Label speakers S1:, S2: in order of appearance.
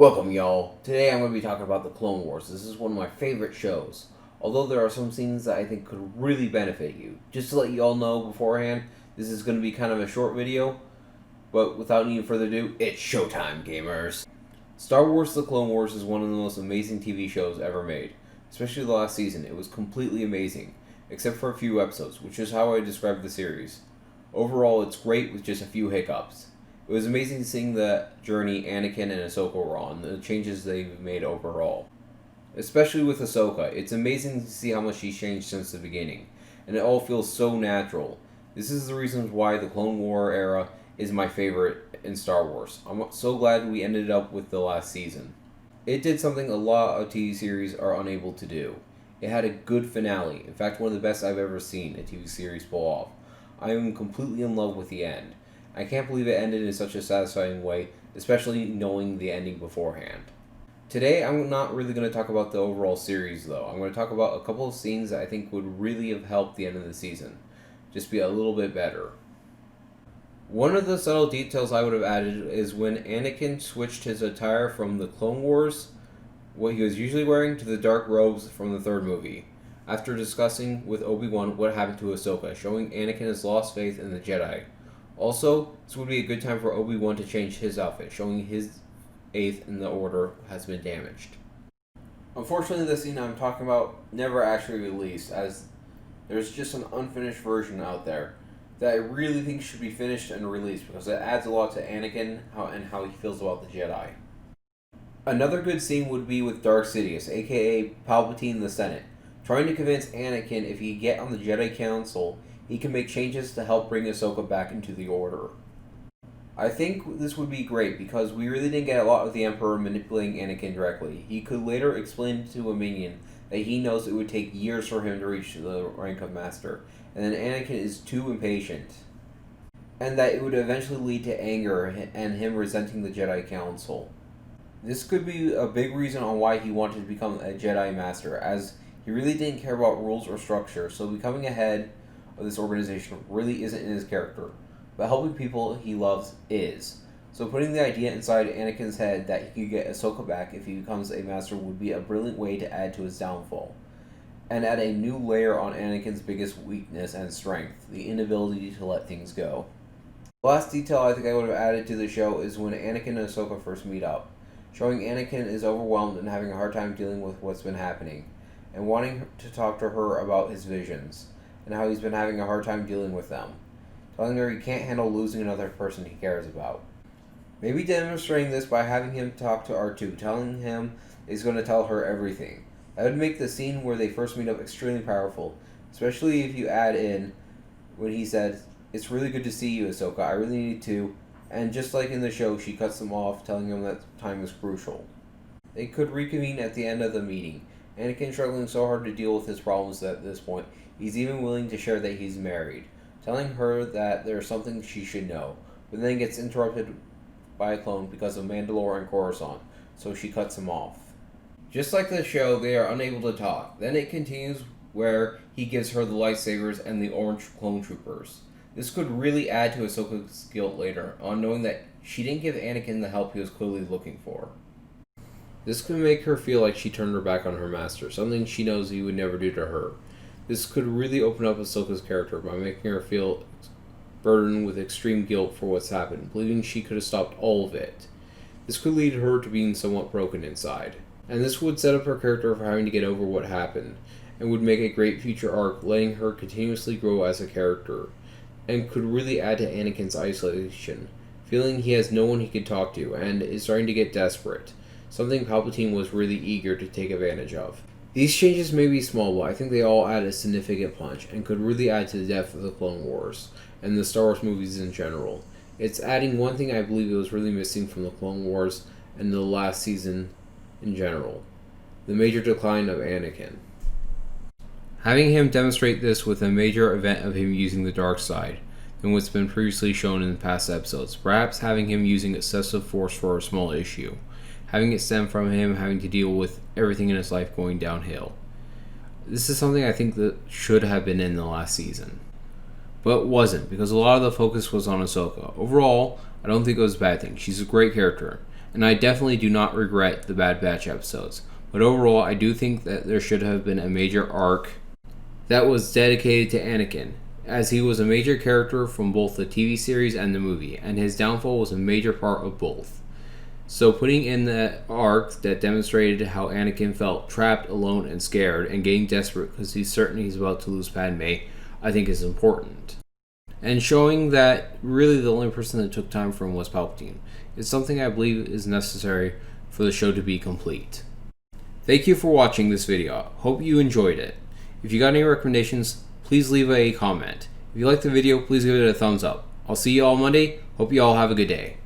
S1: Welcome, y'all. Today I'm going to be talking about the Clone Wars. This is one of my favorite shows. Although there are some scenes that I think could really benefit you. Just to let you all know beforehand, this is going to be kind of a short video. But without any further ado, it's showtime, gamers. Star Wars The Clone Wars is one of the most amazing TV shows ever made. Especially the last season. It was completely amazing. Except for a few episodes, which is how I describe the series. Overall, it's great with just a few hiccups. It was amazing seeing the journey Anakin and Ahsoka were on, the changes they've made overall. Especially with Ahsoka, it's amazing to see how much she's changed since the beginning, and it all feels so natural. This is the reason why the Clone War era is my favorite in Star Wars. I'm so glad we ended up with the last season. It did something a lot of TV series are unable to do. It had a good finale, in fact one of the best I've ever seen a TV series pull off. I am completely in love with the end. I can't believe it ended in such a satisfying way, especially knowing the ending beforehand. Today, I'm not really going to talk about the overall series, though. I'm going to talk about a couple of scenes that I think would really have helped the end of the season. Just be a little bit better. One of the subtle details I would have added is when Anakin switched his attire from the Clone Wars, what he was usually wearing, to the dark robes from the third movie. After discussing with Obi-Wan what happened to Ahsoka, showing Anakin his lost faith in the Jedi. Also, this would be a good time for Obi-Wan to change his outfit, showing his faith in the Order has been damaged. Unfortunately, the scene I'm talking about never actually released, as there's just an unfinished version out there that I really think should be finished and released, because it adds a lot to Anakin and how he feels about the Jedi. Another good scene would be with Darth Sidious, aka Palpatine the Senate, trying to convince Anakin if he could get on the Jedi Council, he can make changes to help bring Ahsoka back into the Order. I think this would be great because we really didn't get a lot of the Emperor manipulating Anakin directly. He could later explain to a minion that he knows it would take years for him to reach the rank of Master, and then Anakin is too impatient, and that it would eventually lead to anger and him resenting the Jedi Council. This could be a big reason on why he wanted to become a Jedi Master, as he really didn't care about rules or structure, so becoming a head of this organization really isn't in his character, but helping people he loves is. So putting the idea inside Anakin's head that he could get Ahsoka back if he becomes a master would be a brilliant way to add to his downfall, and add a new layer on Anakin's biggest weakness and strength, the inability to let things go. The last detail I think I would have added to the show is when Anakin and Ahsoka first meet up, showing Anakin is overwhelmed and having a hard time dealing with what's been happening, and wanting to talk to her about his visions, and how he's been having a hard time dealing with them, telling her he can't handle losing another person he cares about. Maybe demonstrating this by having him talk to R2, telling him he's going to tell her everything. That would make the scene where they first meet up extremely powerful, especially if you add in when he said, "It's really good to see you, Ahsoka, I really need to," and just like in the show, she cuts him off, telling him that time is crucial. They could reconvene at the end of the meeting. Anakin struggling so hard to deal with his problems at this point, he's even willing to share that he's married, telling her that there's something she should know, but then gets interrupted by a clone because of Mandalore and Coruscant, so she cuts him off. Just like the show, they are unable to talk. Then it continues where he gives her the lightsabers and the orange clone troopers. This could really add to Ahsoka's guilt later, on knowing that she didn't give Anakin the help he was clearly looking for. This could make her feel like she turned her back on her master, something she knows he would never do to her. This could really open up Ahsoka's character by making her feel burdened with extreme guilt for what's happened, believing she could have stopped all of it. This could lead her to being somewhat broken inside. And this would set up her character for having to get over what happened, and would make a great future arc, letting her continuously grow as a character, and could really add to Anakin's isolation, feeling he has no one he can talk to, and is starting to get desperate, something Palpatine was really eager to take advantage of. These changes may be small, but I think they all add a significant punch, and could really add to the depth of the Clone Wars, and the Star Wars movies in general. It's adding one thing I believe it was really missing from the Clone Wars and the last season in general: the major decline of Anakin. Having him demonstrate this with a major event of him using the dark side, than what's been previously shown in past episodes, perhaps having him using excessive force for a small issue, having it stem from him having to deal with everything in his life going downhill. This is something I think that should have been in the last season, but wasn't, because a lot of the focus was on Ahsoka. Overall, I don't think it was a bad thing. She's a great character, and I definitely do not regret the Bad Batch episodes. But overall, I do think that there should have been a major arc that was dedicated to Anakin, as he was a major character from both the TV series and the movie, and his downfall was a major part of both. So putting in the arc that demonstrated how Anakin felt trapped, alone, and scared, and getting desperate because he's certain he's about to lose Padme, I think is important. And showing that really the only person that took time for him was Palpatine is something I believe is necessary for the show to be complete. Thank you for watching this video. Hope you enjoyed it. If you got any recommendations, please leave a comment. If you liked the video, please give it a thumbs up. I'll see you all Monday. Hope you all have a good day.